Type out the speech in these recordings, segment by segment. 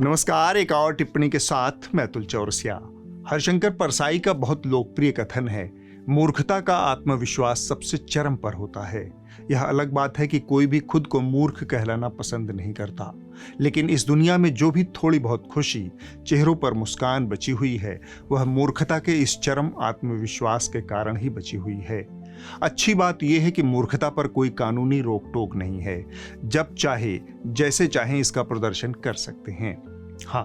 नमस्कार। एक और टिप्पणी के साथ मैं अतुल चौरसिया। हरिशंकर परसाई का बहुत लोकप्रिय कथन है, मूर्खता का आत्मविश्वास सबसे चरम पर होता है। यह अलग बात है कि कोई भी खुद को मूर्ख कहलाना पसंद नहीं करता, लेकिन इस दुनिया में जो भी थोड़ी बहुत खुशी, चेहरों पर मुस्कान बची हुई है, वह मूर्खता के इस चरम आत्मविश्वास के कारण ही बची हुई है। अच्छी बात यह है कि मूर्खता पर कोई कानूनी रोक टोक नहीं है। जब चाहे जैसे चाहे इसका प्रदर्शन कर सकते हैं। हाँ,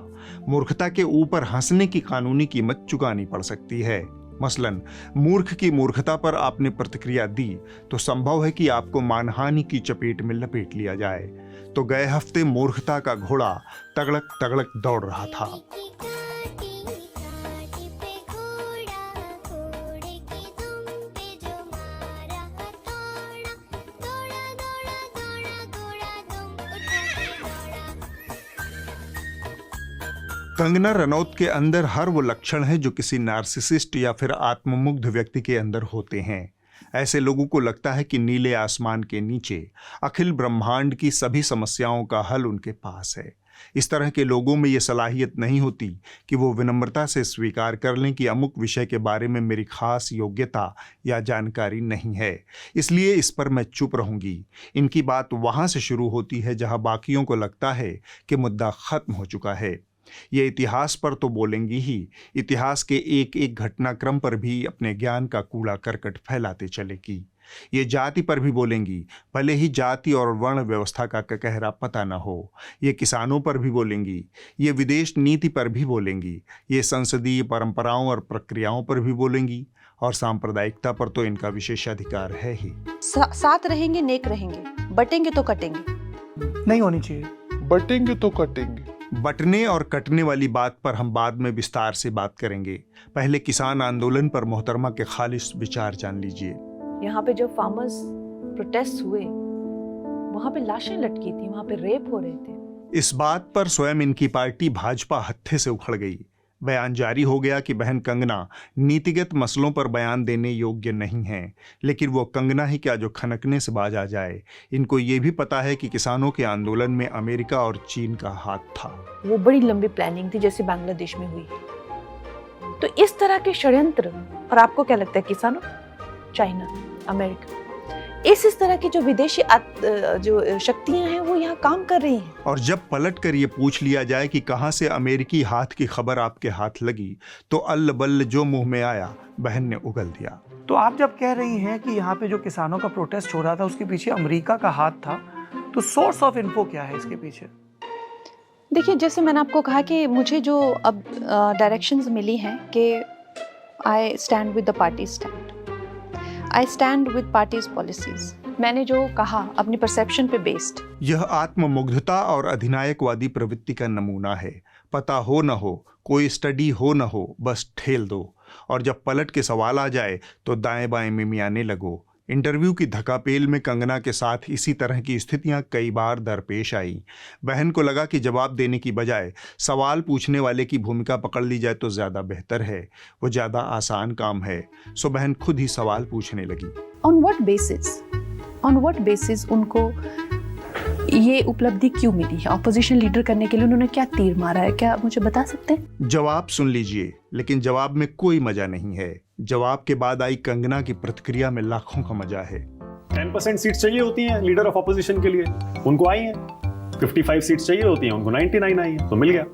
मूर्खता के ऊपर हंसने की कानूनी कीमत चुकानी पड़ सकती है। मसलन मूर्ख की मूर्खता पर आपने प्रतिक्रिया दी तो संभव है कि आपको मानहानि की चपेट में लपेट लिया जाए। तो गए हफ्ते मूर्खता का घोड़ा तगड़क तगड़क दौड़ रहा था। कंगना रनौत के अंदर हर वो लक्षण है जो किसी नार्सिसिस्ट या फिर आत्ममुग्ध व्यक्ति के अंदर होते हैं। ऐसे लोगों को लगता है कि नीले आसमान के नीचे अखिल ब्रह्मांड की सभी समस्याओं का हल उनके पास है। इस तरह के लोगों में ये सलाहियत नहीं होती कि वो विनम्रता से स्वीकार कर लें कि अमुक विषय के बारे में मेरी खास योग्यता या जानकारी नहीं है, इसलिए इस पर मैं चुप रहूंगी। इनकी बात वहां से शुरू होती है जहां बाकियों को लगता है कि मुद्दा खत्म हो चुका है। ये इतिहास पर तो बोलेंगी ही, इतिहास के एक एक घटनाक्रम पर भी अपने ज्ञान का कूड़ा करकट फैलाते चलेगी। ये जाति पर भी बोलेंगी, भले ही जाति और वर्ण व्यवस्था का कहरा पता न हो। ये किसानों पर भी बोलेंगी, ये विदेश नीति पर भी बोलेंगी, ये संसदीय परंपराओं और प्रक्रियाओं पर भी बोलेंगी, और सांप्रदायिकता पर तो इनका विशेषाधिकार है ही। साथ रहेंगे नेक रहेंगे, बटेंगे तो कटेंगे नहीं होनी चाहिए। बटेंगे तो कटेंगे। बटने और कटने वाली बात पर हम बाद में विस्तार से बात करेंगे। पहले किसान आंदोलन पर मोहतरमा के खालिश विचार जान लीजिए। यहाँ पे जब फार्मर्स प्रोटेस्ट हुए, वहाँ पे लाशें लटकी थी, वहाँ पे रेप हो रहे थे। इस बात पर स्वयं इनकी पार्टी भाजपा हत्थे से उखड़ गई। बयान जारी हो गया कि बहन कंगना नीतिगत मसलों पर बयान देने योग्य नहीं है, लेकिन वो कंगना ही क्या जो खनकने से बाज आ जाए। इनको ये भी पता है कि किसानों के आंदोलन में अमेरिका और चीन का हाथ था। वो बड़ी लंबी प्लानिंग थी जैसे बांग्लादेश में हुई। तो इस तरह के षड्यंत्र, और आपको क्या लगता है किसानों, चाइना, अमेरिका, इस तरह की जो विदेशी जो शक्तियां हैं वो यहाँ काम कर रही हैं। और जब पलट कर ये पूछ लिया जाए कि कहाँ से अमेरिकी हाथ की खबर आपके हाथ लगी, तो अल्ल बल्ल जो मुंह में आया बहन ने उगल दिया। तो आप जब कह रही हैं कि यहाँ पे जो किसानों का प्रोटेस्ट हो रहा था उसके पीछे अमेरिका का हाथ था, तो सोर्स ऑफ इन्फो क्या है इसके पीछे? देखिए, जैसे मैंने आपको कहा कि मुझे जो अब डायरेक्शंस मिली हैं कि I stand with the party stand, I stand with parties policies. मैंने जो कहा अपनी परसेप्शन पे बेस्ड। यह आत्ममुग्धता और अधिनायकवादी प्रवृत्ति का नमूना है। पता हो न हो, कोई स्टडी हो न हो, बस ठेल दो, और जब पलट के सवाल आ जाए तो दाएं बाएं मिमियाने लगो। इंटरव्यू की धकापेल में कंगना के साथ इसी तरह की स्थितियां कई बार दरपेश आई। बहन को लगा कि जवाब देने की बजाय सवाल पूछने वाले की भूमिका पकड़ ली जाए तो ज़्यादा बेहतर है, वो ज़्यादा आसान काम है। सो बहन खुद ही सवाल पूछने लगी। ऑन व्हाट बेसिस उनको ये उपलब्धि क्यों मिली है? ऑपोजिशन लीडर करने के लिए उन्होंने क्या तीर मारा है, क्या मुझे बता सकते हैं? जवाब सुन लीजिए, लेकिन जवाब में कोई मजा नहीं है। जवाब के बाद आई कंगना की प्रतिक्रिया में लाखों का मजा है। 10% सीट्स चाहिए होती हैं लीडर ऑफ ऑपोजिशन के लिए, उनको आई हैं। 55 सीट्स चाहिए होती हैं, उनको 99 आई है, तो मिल गया।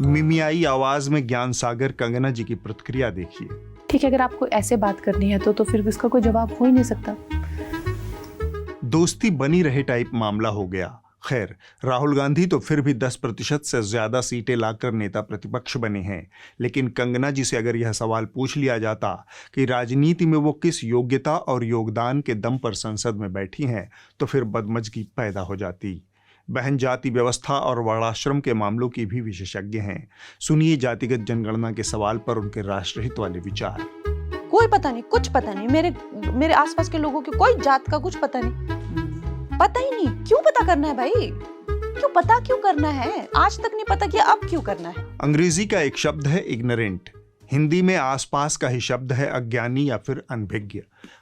मिमियाई आवाज में ज्ञान सागर कंगना जी की प्रतिक्रिया देखिए। ठीक है, अगर आपको ऐसे बात करनी है तो फिर इसका कोई जवाब हो ही नहीं सकता। दोस्ती बनी रहे टाइप मामला हो गया। खैर, राहुल गांधी तो फिर भी 10% से ज्यादा सीटें लाकर नेता प्रतिपक्ष बने हैं, लेकिन कंगना जी से अगर यह सवाल पूछ लिया जाता कि राजनीति में वो किस योग्यता और योगदान के दम पर संसद में बैठी हैं, तो फिर बदमजगी पैदा हो जाती। बहन जाति व्यवस्था और वर्णाश्रम के मामलों की भी विशेषज्ञ हैं। सुनिए जातिगत जनगणना के सवाल पर उनके राष्ट्रहित वाले विचार। कोई पता नहीं, कुछ पता नहीं, मेरे आसपास के लोगों की कोई जात का कुछ पता नहीं, पता ही नहीं। क्यों पता करना है भाई? क्यों करना है? आज तक नहीं पता किया, अब क्यों करना है? अंग्रेजी का एक शब्द है इग्नोरेंट। हिंदी में आसपास का ही शब्द है अज्ञानी या फिर अनभिज्ञ।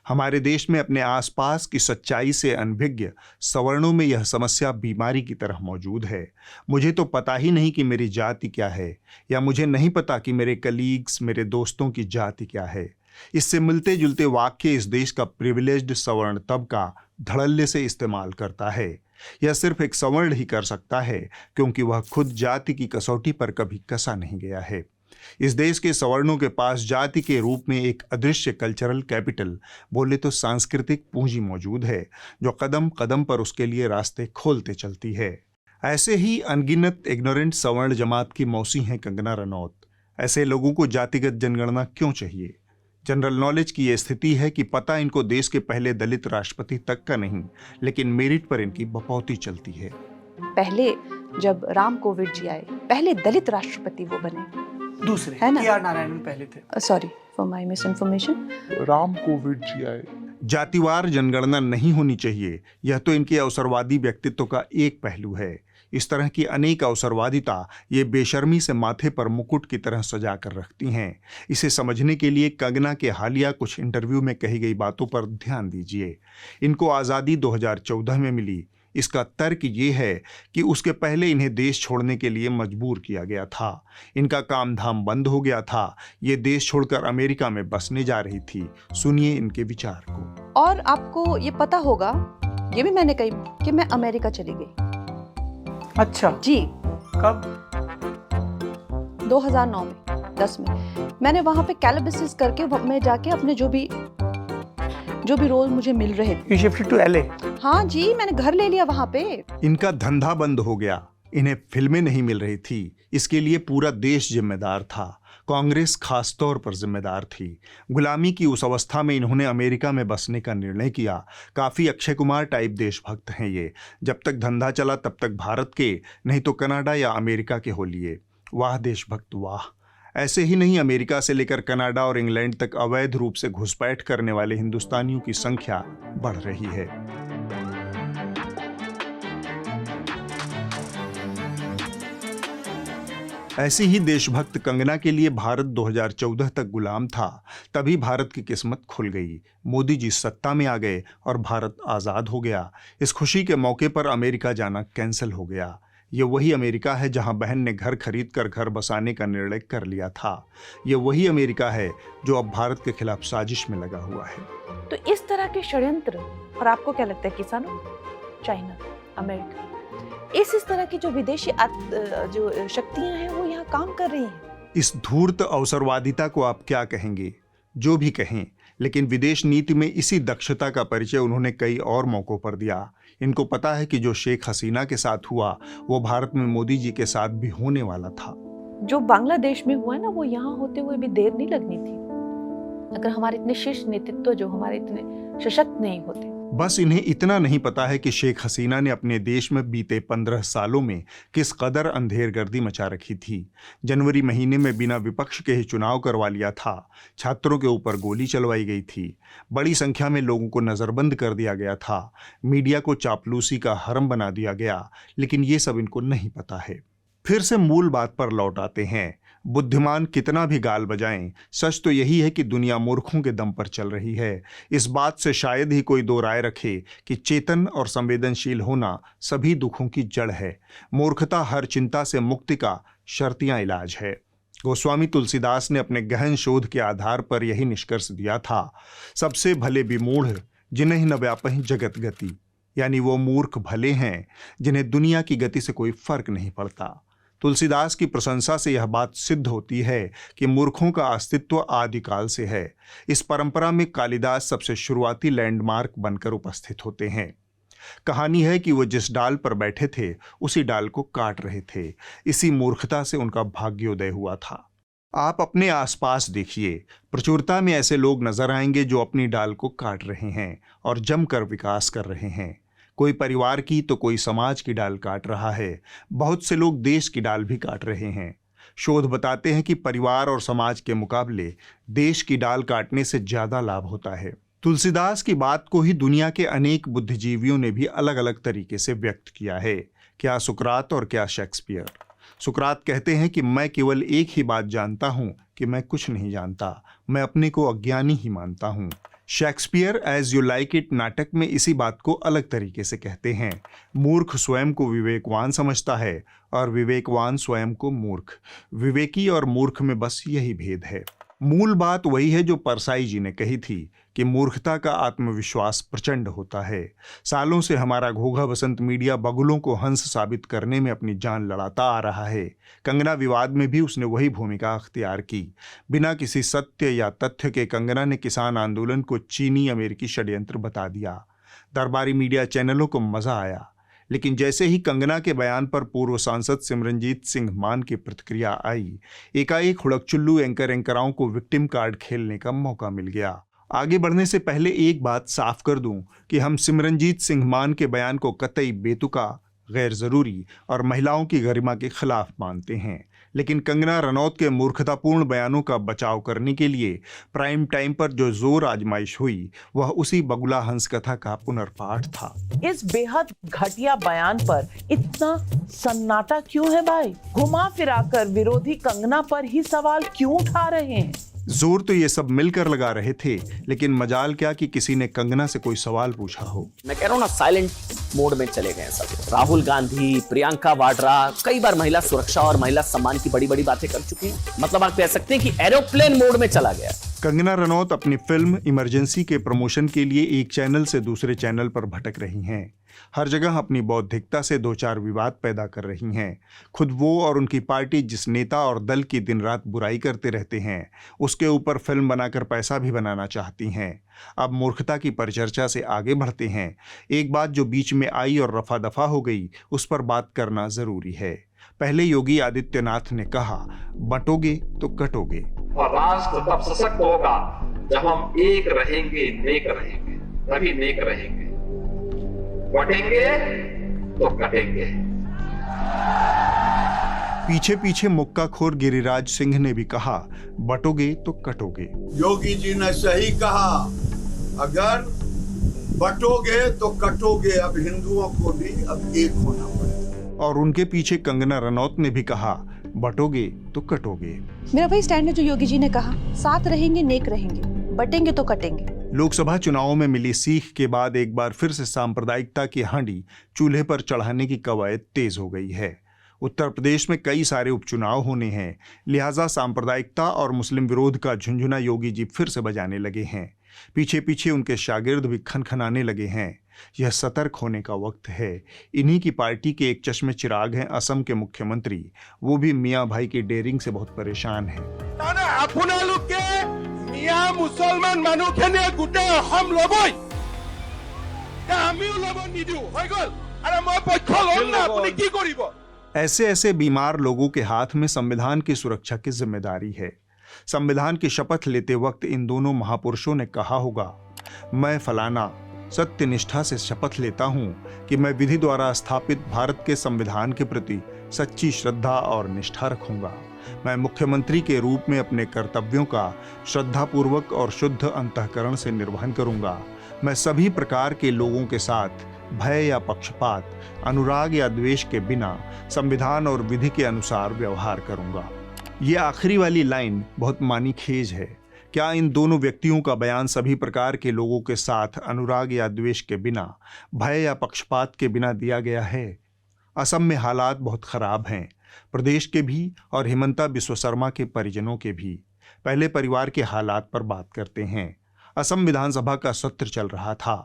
हमारे देश में अपने आसपास की सच्चाई से अनभिज्ञ सवर्णों में यह समस्या बीमारी की तरह मौजूद है। मुझे तो पता ही नहीं कि मेरी जाति क्या है, या मुझे नहीं पता कि मेरे कलीग्स, मेरे दोस्तों की जाति क्या है। इससे मिलते जुलते वाक्य इस देश का प्रिविलेज्ड सवर्ण तबका धड़ल्ले से इस्तेमाल करता है। यह सिर्फ एक सवर्ण ही कर सकता है, क्योंकि वह खुद जाति की कसौटी पर कभी कसा नहीं गया है। इस देश के सवर्णों के पास जाति के रूप में एक अदृश्य कल्चरल कैपिटल, बोले तो सांस्कृतिक पूंजी मौजूद है, जो कदम कदम पर उसके लिए रास्ते खोलते चलती है। ऐसे ही अनगिनत इग्नोरेंट सवर्ण जमात की मौसी हैं कंगना रनौत। ऐसे लोगों को जातिगत जनगणना क्यों चाहिए? जनरल नॉलेज की यह स्थिति है कि पता इनको देश के पहले दलित राष्ट्रपति तक का नहीं, लेकिन मेरिट पर इनकी बपौती चलती है। पहले जब राम कोविंद जी आए, पहले दलित राष्ट्रपति वो बने, दूसरे है ना? के.आर. नारायणन पहले थे। Sorry for my misinformation. Ram Kovind ji आए। जातिवार जनगणना नहीं होनी चाहिए, यह तो इनके अवसरवादी व्यक्तित्व का एक पहलू है। इस तरह की अनेक अवसरवादिता ये बेशर्मी से माथे पर मुकुट की तरह सजा कर रखती हैं। इसे समझने के लिए कंगना के हालिया कुछ इंटरव्यू में कही गई बातों पर ध्यान दीजिए। इनको आज़ादी 2014 में मिली। इसका तर्क ये है कि उसके पहले इन्हें देश छोड़ने के लिए मजबूर किया गया था। इनका काम धाम बंद हो गया था। ये देश छोड़कर अमेरिका में बसने जा रही थी। सुनिए इनके विचार को। और आपको ये पता होगा, ये भी मैंने कही कि मैं अमेरिका चली गई। अच्छा, जी, कब? 2009 में, 10 में मैंने वहां पे कैलिबिसिस करके मैं जाके अपने जो भी रोल मुझे मिल रहे थे। You shifted to LA? हाँ जी, मैंने घर ले लिया वहां पे। इनका धंधा बंद हो गया। इन्हें फिल्में नहीं मिल रही थी। इसके लिए पूरा देश जिम्मेदार था। कांग्रेस खास तौर पर जिम्मेदार थी। गुलामी की उस अवस्था में इन्होंने अमेरिका में बसने का निर्णय किया। काफ़ी अक्षय कुमार टाइप देशभक्त हैं ये। जब तक धंधा चला तब तक भारत के, नहीं तो कनाडा या अमेरिका के हो लिए। वाह देशभक्त वाह। ऐसे ही नहीं, अमेरिका से लेकर कनाडा और इंग्लैंड तक अवैध रूप से घुसपैठ करने वाले हिंदुस्तानियों की संख्या बढ़ रही है। ऐसी ही देशभक्त कंगना के लिए भारत 2014 तक गुलाम था। तभी भारत की किस्मत खुल गई। मोदी जी सत्ता में आ गए और भारत आज़ाद हो गया। इस खुशी के मौके पर अमेरिका जाना कैंसिल हो गया। ये वही अमेरिका है जहां बहन ने घर खरीद कर घर बसाने का निर्णय कर लिया था। ये वही अमेरिका है जो अब भारत के खिलाफ साजिश में लगा हुआ है। तो इस तरह के षड्यंत्र, और आपको क्या लगता है किसानों, चाइना, अमेरिका, इस तरह की जो विदेशी जो शक्तियां हैं वो यहाँ काम कर रही हैं। इस धूर्त अवसरवादिता को आप क्या कहेंगे? जो भी कहें, लेकिन विदेश नीति में इसी दक्षता का परिचय उन्होंने कई और मौकों पर दिया। इनको पता है कि जो शेख हसीना के साथ हुआ वो भारत में मोदी जी के साथ भी होने वाला था। जो बांग्लादेश में हुआ ना, वो यहाँ होते हुए भी देर नहीं लगनी थी, अगर हमारे इतने शीर्ष नेतृत्व जो हमारे इतने सशक्त नहीं होते। बस इन्हें इतना नहीं पता है कि शेख हसीना ने अपने देश में बीते 15 सालों में किस कदर अंधेरगर्दी मचा रखी थी। जनवरी महीने में बिना विपक्ष के ही चुनाव करवा लिया था। छात्रों के ऊपर गोली चलवाई गई थी। बड़ी संख्या में लोगों को नज़रबंद कर दिया गया था। मीडिया को चापलूसी का हरम बना दिया गया। लेकिन ये सब इनको नहीं पता है। फिर से मूल बात पर लौट आते हैं। बुद्धिमान कितना भी गाल बजाएं, सच तो यही है कि दुनिया मूर्खों के दम पर चल रही है। इस बात से शायद ही कोई दो राय रखे कि चेतन और संवेदनशील होना सभी दुखों की जड़ है। मूर्खता हर चिंता से मुक्ति का शर्तियां इलाज है। गोस्वामी तुलसीदास ने अपने गहन शोध के आधार पर यही निष्कर्ष दिया था, सबसे भले विमूढ़ जिन्हें न व्यापहि जगत गति, यानी वो मूर्ख भले हैं जिन्हें दुनिया की गति से कोई फर्क नहीं पड़ता। तुलसीदास की प्रशंसा से यह बात सिद्ध होती है कि मूर्खों का अस्तित्व आदिकाल से है। इस परंपरा में कालिदास सबसे शुरुआती लैंडमार्क बनकर उपस्थित होते हैं। कहानी है कि वो जिस डाल पर बैठे थे उसी डाल को काट रहे थे। इसी मूर्खता से उनका भाग्योदय हुआ था। आप अपने आसपास देखिए, प्रचुरता में ऐसे लोग नजर आएंगे जो अपनी डाल को काट रहे हैं और जमकर विकास कर रहे हैं। कोई परिवार की तो कोई समाज की डाल काट रहा है। बहुत से लोग देश की डाल भी काट रहे हैं। शोध बताते हैं कि परिवार और समाज के मुकाबले देश की डाल काटने से ज्यादा लाभ होता है। तुलसीदास की बात को ही दुनिया के अनेक बुद्धिजीवियों ने भी अलग अलग तरीके से व्यक्त किया है। क्या सुकरात और क्या शेक्सपियर। सुकरात कहते हैं कि मैं केवल एक ही बात जानता हूं कि मैं कुछ नहीं जानता, मैं अपने को अज्ञानी ही मानता हूँ। Shakespeare as you like it नाटक में इसी बात को अलग तरीके से कहते हैं। मूर्ख स्वयं को विवेकवान समझता है और विवेकवान स्वयं को मूर्ख। विवेकी और मूर्ख में बस यही भेद है। मूल बात वही है जो परसाई जी ने कही थी कि मूर्खता का आत्मविश्वास प्रचंड होता है। सालों से हमारा घोघा बसंत मीडिया बगुलों को हंस साबित करने में अपनी जान लड़ाता आ रहा है। कंगना विवाद में भी उसने वही भूमिका अख्तियार की। बिना किसी सत्य या तथ्य के कंगना ने किसान आंदोलन को चीनी अमेरिकी षड्यंत्र बता दिया। दरबारी मीडिया चैनलों को मजा आया, लेकिन जैसे ही कंगना के बयान पर पूर्व सांसद सिमरनजीत सिंह मान की प्रतिक्रिया आई, एकाएक हुड़कचुल्लू एंकराओं को विक्टिम कार्ड खेलने का मौका मिल गया। आगे बढ़ने से पहले एक बात साफ कर दूं कि हम सिमरनजीत सिंह मान के बयान को कतई बेतुका, गैर जरूरी और महिलाओं की गरिमा के खिलाफ मानते हैं, लेकिन कंगना रनौत के मूर्खतापूर्ण बयानों का बचाव करने के लिए प्राइम टाइम पर जो जोर आजमाइश हुई वह उसी बगुला हंस कथा का पुनर्पाठ था। इस बेहद घटिया बयान पर इतना सन्नाटा क्यों है भाई? घुमा फिराकर विरोधी कंगना पर ही सवाल क्यों उठा रहे हैं? जोर तो ये सब मिलकर लगा रहे थे, लेकिन मजाल क्या कि किसी ने कंगना से कोई सवाल पूछा हो। मैं कह रहा हूँ ना, साइलेंट मोड में चले गए सब। राहुल गांधी, प्रियंका वाड्रा कई बार महिला सुरक्षा और महिला सम्मान की बड़ी बड़ी बातें कर चुके हैं। मतलब आप कह सकते हैं कि एरोप्लेन मोड में चला गया। कंगना रनौत अपनी फिल्म इमरजेंसी के प्रमोशन के लिए एक चैनल से दूसरे चैनल पर भटक रही हैं। हर जगह अपनी बौद्धिकता से दो चार विवाद पैदा कर रही हैं। खुद वो और उनकी पार्टी जिस नेता और दल की दिन रात बुराई करते रहते हैं, उसके ऊपर फिल्म बनाकर पैसा भी बनाना चाहती हैं। अब मूर्खता की परिचर्चा से आगे बढ़ते हैं। एक बात जो बीच में आई और रफा दफा हो गई, उस पर बात करना जरूरी है। पहले योगी आदित्यनाथ ने कहा, बंटोगे तो कटोगे। और राष्ट्र तब सशक्त होगा जब हम एक रहेंगे, नेक रहेंगे, तभी नेक रहेंगे। बटेंगे तो कटेंगे। पीछे पीछे मुक्काखोर गिरिराज सिंह ने भी कहा, बटोगे तो कटोगे। योगी जी ने सही कहा, अगर बटोगे तो कटोगे। अब हिंदुओं को भी अब एक होना पड़ेगा। और उनके पीछे कंगना रनौत ने भी कहा, बटोगे तो कटोगे। मेरा वही स्टैंड है जो योगी जी ने कहा, साथ रहेंगे, नेक रहेंगे, बटेंगे तो कटेंगे। लोकसभा चुनावों में मिली सीख के बाद एक बार फिर से सांप्रदायिकता की हांडी चूल्हे पर चढ़ाने की कवायद तेज हो गई है। उत्तर प्रदेश में कई सारे उपचुनाव होने हैं, लिहाजा सांप्रदायिकता और मुस्लिम विरोध का झुंझुना योगी जी फिर से बजाने लगे हैं। पीछे पीछे उनके शागिर्द भी खनखनाने लगे हैं। यह सतर्क होने का वक्त है। इन्हीं की पार्टी के एक चश्मे चिराग हैं असम के मुख्यमंत्री। वो भी मियाँ भाई की डेयरिंग से बहुत परेशान हैं। मियाँ मुसलमान মানুহখিনিয়ে গোটেই অসম লবই, আমিও লব নিদিও হৈ গল, আৰু মই পক্ষ লম না, আপুনি কি কৰিব? ऐसे ऐसे बीमार लोगों के हाथ में संविधान की सुरक्षा की जिम्मेदारी है। संविधान की शपथ लेते वक्त इन दोनों महापुरुषों ने कहा होगा, मैं फलाना सत्य निष्ठा से शपथ लेता हूं कि मैं विधि द्वारा स्थापित भारत के संविधान के प्रति सच्ची श्रद्धा और निष्ठा रखूंगा। मैं मुख्यमंत्री के रूप में अपने कर्तव्यों का श्रद्धापूर्वक और शुद्ध अंतःकरण से निर्वहन करूंगा। मैं सभी प्रकार के लोगों के साथ भय या पक्षपात, अनुराग या द्वेष के बिना संविधान और विधि के अनुसार व्यवहार करूंगा। ये आखिरी वाली लाइन बहुत मानीखेज है। क्या इन दोनों व्यक्तियों का बयान सभी प्रकार के लोगों के साथ अनुराग या द्वेष के बिना, भय या पक्षपात के बिना दिया गया है? असम में हालात बहुत खराब हैं, प्रदेश के भी और हिमंता बिस्वा शर्मा के परिजनों के भी। पहले परिवार के हालात पर बात करते हैं। असम विधानसभा का सत्र चल रहा था।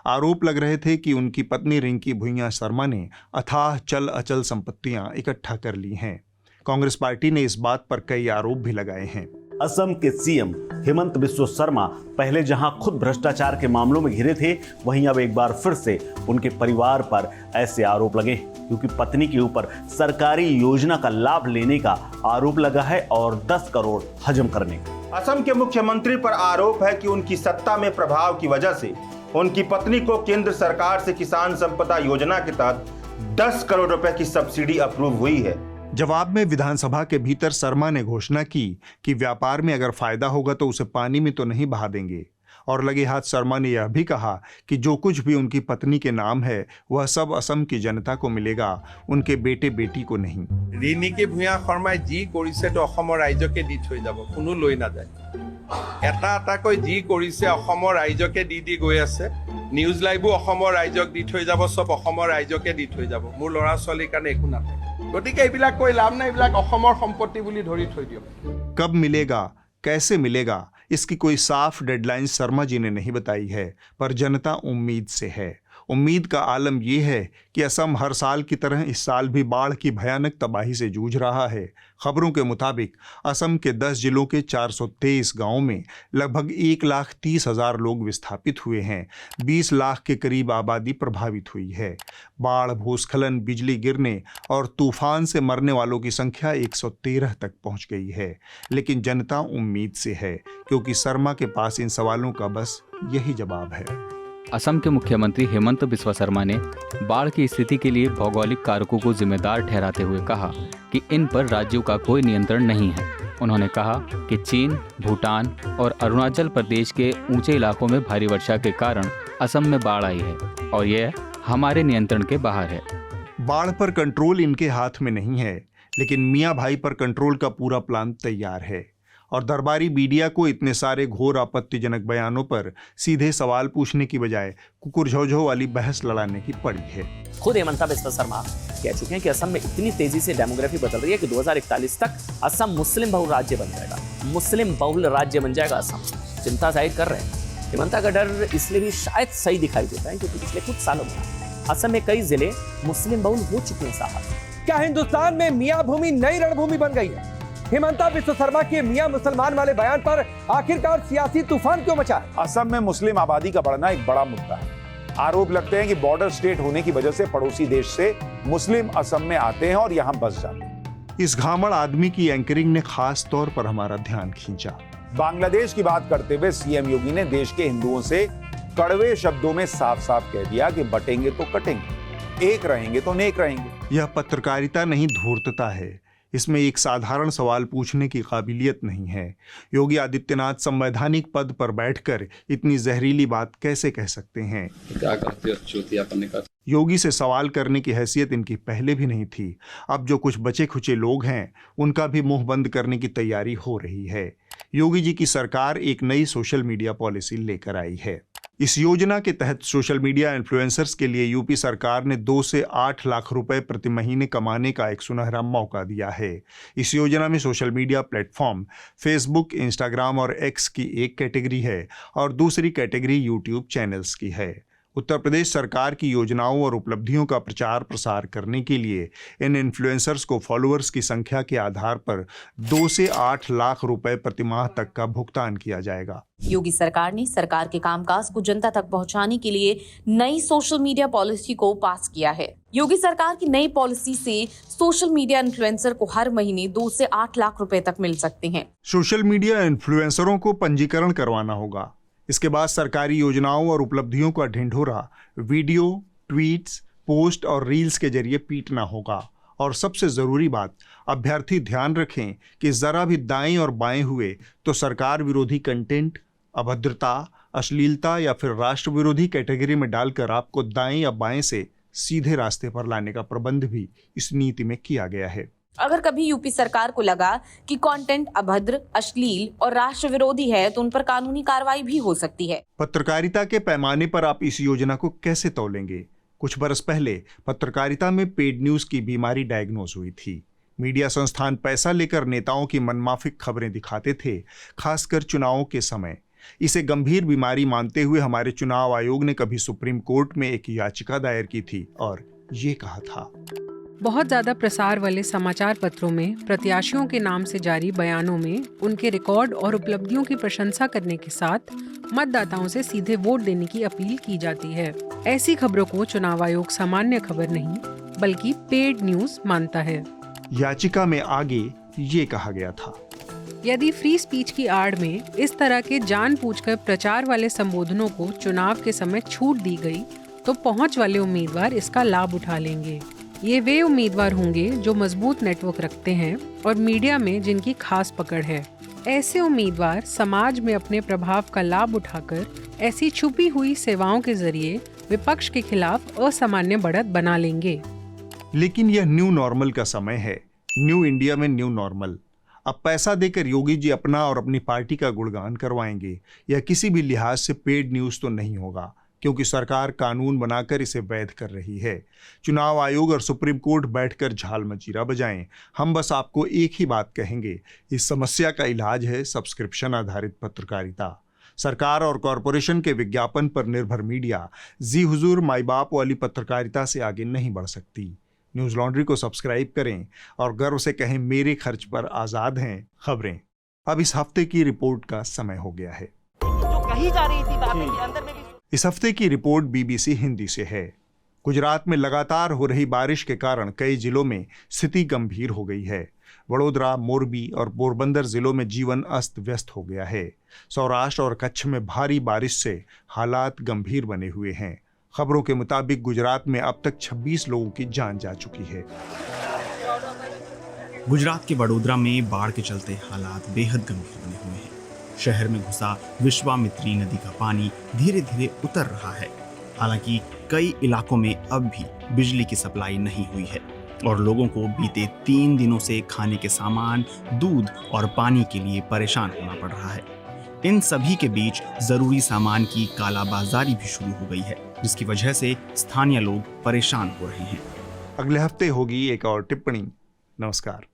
आरोप लग रहे थे कि उनकी पत्नी रिंकी भुइयां शर्मा ने अथाह चल अचल संपत्तियां इकट्ठा कर ली हैं। कांग्रेस पार्टी ने इस बात पर कई आरोप भी लगाए हैं। असम के सीएम हेमंत बिस्वा शर्मा पहले जहां खुद भ्रष्टाचार के मामलों में घिरे थे, वहीं अब एक बार फिर से उनके परिवार पर ऐसे आरोप लगे, क्योंकि पत्नी के ऊपर सरकारी योजना का लाभ लेने का आरोप लगा है और 10 करोड़ हजम करने का। असम के मुख्यमंत्री पर आरोप है कि उनकी सत्ता में प्रभाव की वजह से उनकी पत्नी को केंद्र सरकार से किसान संपदा योजना के तहत 10 करोड़ रुपए की सब्सिडी अप्रूव हुई है। जवाब में विधानसभा के भीतर शर्मा ने घोषणा की कि व्यापार में अगर फायदा होगा तो उसे पानी में तो नहीं बहा देंगे। और लगे हाथ शर्मा ने यह भी कहा कि जो कुछ भी उनकी पत्नी के नाम है वह सब असम की जनता को मिलेगा, उनके बेटे बेटी को नहीं। ৰিণিকী ভূঞা শৰ্মাই যি কৰিছেতো অসমৰ ৰাইজকে দি থৈ যাব, কোনো লৈ নাযায়। এটা এটাকৈ যি কৰিছে অসমৰ ৰাইজকে দি গৈ আছে। নিউজ লাইভো অসমৰ ৰাইজক দি থৈ যাব, চব অসমৰ ৰাইজকে দি থৈ যাব। মোৰ ল'ৰা ছোৱালীৰ কাৰণে একো নাথাকে। গতিকে এইবিলাক কৈ লাভ নাই, এইবিলাক অসমৰ সম্পত্তি বুলি ধৰি থৈ দিয়ক। कब मिलेगा, कैसे मिलेगा, इसकी कोई साफ डेडलाइन शर्मा जी ने नहीं बताई है, पर जनता उम्मीद से है। उम्मीद का आलम यह है कि असम हर साल की तरह इस साल भी बाढ़ की भयानक तबाही से जूझ रहा है। खबरों के मुताबिक असम के 10 जिलों के 423 गांवों में लगभग 1,30,000 लोग विस्थापित हुए हैं। 20 लाख के करीब आबादी प्रभावित हुई है। बाढ़, भूस्खलन, बिजली गिरने और तूफान से मरने वालों की संख्या 113 तक पहुंच गई है। लेकिन जनता उम्मीद से है, क्योंकि शर्मा के पास इन सवालों का बस यही जवाब है। असम के मुख्यमंत्री हेमंत बिस्वा शर्मा ने बाढ़ की स्थिति के लिए भौगोलिक कारकों को जिम्मेदार ठहराते हुए कहा कि इन पर राज्यों का कोई नियंत्रण नहीं है। उन्होंने कहा कि चीन, भूटान और अरुणाचल प्रदेश के ऊंचे इलाकों में भारी वर्षा के कारण असम में बाढ़ आई है और यह हमारे नियंत्रण के बाहर है। बाढ़ पर कंट्रोल इनके हाथ में नहीं है, लेकिन मियाँ भाई पर कंट्रोल का पूरा प्लान तैयार है। और दरबारी मीडिया को इतने सारे घोर आपत्तिजनक बयानों पर सीधे सवाल पूछने की बजाय कुकुर झोझो वाली बहस लड़ाने की पड़ी है। खुद हेमंता बिस्वा शर्मा कह चुके हैं कि असम में इतनी तेजी से डेमोग्राफी बदल रही है कि 2041 तक असम मुस्लिम बहुल राज्य बन जाएगा। मुस्लिम बहुल राज्य बन जाएगा असम। चिंता जाहिर कर रहे हैं। हेमंता का डर इसलिए भी शायद सही दिखाई देता है क्योंकि पिछले कुछ सालों में असम में कई जिले मुस्लिम बहुल हो चुके हैं। साहब, क्या हिंदुस्तान में मियाँ भूमि नई रणभूमि बन गई है? हेमंता बिस्वा शर्मा के मियाँ मुसलमान वाले बयान पर आखिरकार सियासी तूफान क्यों मचा है? असम में मुस्लिम आबादी का बढ़ना एक बड़ा मुद्दा है। आरोप लगते हैं कि बॉर्डर स्टेट होने की वजह से पड़ोसी देश से मुस्लिम असम में आते हैं और यहाँ बस जाते हैं। इस घामड़ आदमी की एंकरिंग ने खास तौर पर हमारा ध्यान खींचा। बांग्लादेश की बात करते हुए सीएम योगी ने देश के हिंदुओं से कड़वे शब्दों में साफ साफ कह दिया कि बटेंगे तो कटेंगे, एक रहेंगे तो नेक रहेंगे। यह पत्रकारिता नहीं, धूर्तता है। इसमें एक साधारण सवाल पूछने की काबिलियत नहीं है। योगी आदित्यनाथ संवैधानिक पद पर बैठकर इतनी जहरीली बात कैसे कह सकते हैं? क्या करते हो चूतिया करने का? योगी से सवाल करने की हैसियत इनकी पहले भी नहीं थी। अब जो कुछ बचे खुचे लोग हैं उनका भी मुंह बंद करने की तैयारी हो रही है। योगी जी की सरकार एक नई सोशल मीडिया पॉलिसी लेकर आई है। इस योजना के तहत सोशल मीडिया इन्फ्लुएंसर्स के लिए यूपी सरकार ने 2 से 8 लाख रुपए प्रति महीने कमाने का एक सुनहरा मौका दिया है। इस योजना में social media platform Facebook, Instagram और एक्स की एक कैटेगरी है और दूसरी कैटेगरी यूट्यूब चैनल्स की है। उत्तर प्रदेश सरकार की योजनाओं और उपलब्धियों का प्रचार प्रसार करने के लिए इन इन्फ्लुएंसर्स को फॉलोअर्स की संख्या के आधार पर 2 से 8 लाख रुपए प्रति माह तक का भुगतान किया जाएगा। योगी सरकार ने सरकार के कामकाज को जनता तक पहुंचाने के लिए नई सोशल मीडिया पॉलिसी को पास किया है। योगी सरकार की नई पॉलिसी से सोशल मीडिया इन्फ्लुएंसर को हर महीने 2 से 8 लाख रुपए तक मिल सकते हैं। सोशल मीडिया इन्फ्लुएंसरों को पंजीकरण करवाना होगा। इसके बाद सरकारी योजनाओं और उपलब्धियों का ढिंढोरा वीडियो, ट्वीट्स, पोस्ट और रील्स के जरिए पीटना होगा। और सबसे ज़रूरी बात, अभ्यर्थी ध्यान रखें कि ज़रा भी दाएं और बाएं हुए तो सरकार विरोधी कंटेंट, अभद्रता, अश्लीलता या फिर राष्ट्र विरोधी कैटेगरी में डालकर आपको दाएं या बाएं से सीधे रास्ते पर लाने का प्रबंध भी इस नीति में किया गया है। अगर कभी यूपी सरकार को लगा कि कंटेंट अभद्र, अश्लील और राष्ट्र विरोधी है तो उन पर कानूनी कार्रवाई भी हो सकती है। पत्रकारिता के पैमाने पर आप इस योजना को कैसे तौलेंगे? कुछ बरस पहले पत्रकारिता में पेड न्यूज की बीमारी डायग्नोज हुई थी। मीडिया संस्थान पैसा लेकर नेताओं की मनमाफिक खबरें दिखाते थे, खासकर चुनावों के समय। इसे गंभीर बीमारी मानते हुए हमारे चुनाव आयोग ने कभी सुप्रीम कोर्ट में एक याचिका दायर की थी और ये कहा था, बहुत ज्यादा प्रसार वाले समाचार पत्रों में प्रत्याशियों के नाम से जारी बयानों में उनके रिकॉर्ड और उपलब्धियों की प्रशंसा करने के साथ मतदाताओं से सीधे वोट देने की अपील की जाती है। ऐसी खबरों को चुनाव आयोग सामान्य खबर नहीं बल्कि पेड न्यूज मानता है। याचिका में आगे ये कहा गया था, यदि फ्री स्पीच की आड़ में इस तरह के जानबूझकर प्रचार वाले संबोधनों को चुनाव के समय छूट दी गई तो पहुंच वाले उम्मीदवार इसका लाभ उठा लेंगे। ये वे उम्मीदवार होंगे जो मजबूत नेटवर्क रखते हैं और मीडिया में जिनकी खास पकड़ है। ऐसे उम्मीदवार समाज में अपने प्रभाव का लाभ उठाकर ऐसी छुपी हुई सेवाओं के जरिए विपक्ष के खिलाफ असामान्य बढ़त बना लेंगे। लेकिन यह न्यू नॉर्मल का समय है, न्यू इंडिया में न्यू नॉर्मल। अब पैसा देकर योगी जी अपना और अपनी पार्टी का गुणगान करवाएंगे। यह किसी भी लिहाज से पेड न्यूज तो नहीं होगा, क्योंकि सरकार कानून बनाकर इसे वैध कर रही है। चुनाव आयोग और सुप्रीम कोर्ट बैठकर झाल मजीरा बजाएं। हम बस आपको एक ही बात कहेंगे, इस समस्या का इलाज है सब्सक्रिप्शन आधारित पत्रकारिता। सरकार और कॉरपोरेशन के विज्ञापन पर निर्भर मीडिया जी हुजूर माई बाप वाली पत्रकारिता से आगे नहीं बढ़ सकती। न्यूज लॉन्ड्री को सब्सक्राइब करें और गर्व से कहें, मेरे खर्च पर आजाद हैं खबरें। अब इस हफ्ते की रिपोर्ट का समय हो गया है। जो कही जा रही थी बातें कि अंदर में भी... इस हफ्ते की रिपोर्ट बीबीसी हिंदी से है। गुजरात में लगातार हो रही बारिश के कारण कई जिलों में स्थिति गंभीर हो गई है। वडोदरा, मोरबी और पोरबंदर जिलों में जीवन अस्त व्यस्त हो गया है। सौराष्ट्र और कच्छ में भारी बारिश से हालात गंभीर बने हुए हैं। खबरों के मुताबिक गुजरात में अब तक 26 लोगों की जान जा चुकी है। गुजरात के वडोदरा में बाढ़ के चलते हालात बेहद गंभीर बने हुए हैं। शहर में घुसा विश्वामित्री नदी का पानी धीरे धीरे उतर रहा है। हालांकि कई इलाकों में अब भी बिजली की सप्लाई नहीं हुई है और लोगों को बीते 3 दिनों से खाने के सामान, दूध और पानी के लिए परेशान होना पड़ रहा है। इन सभी के बीच जरूरी सामान की कालाबाजारी भी शुरू हो गई है, जिसकी वजह से स्थानीय लोग परेशान हो रहे हैं। अगले हफ्ते होगी एक और टिप्पणी। नमस्कार।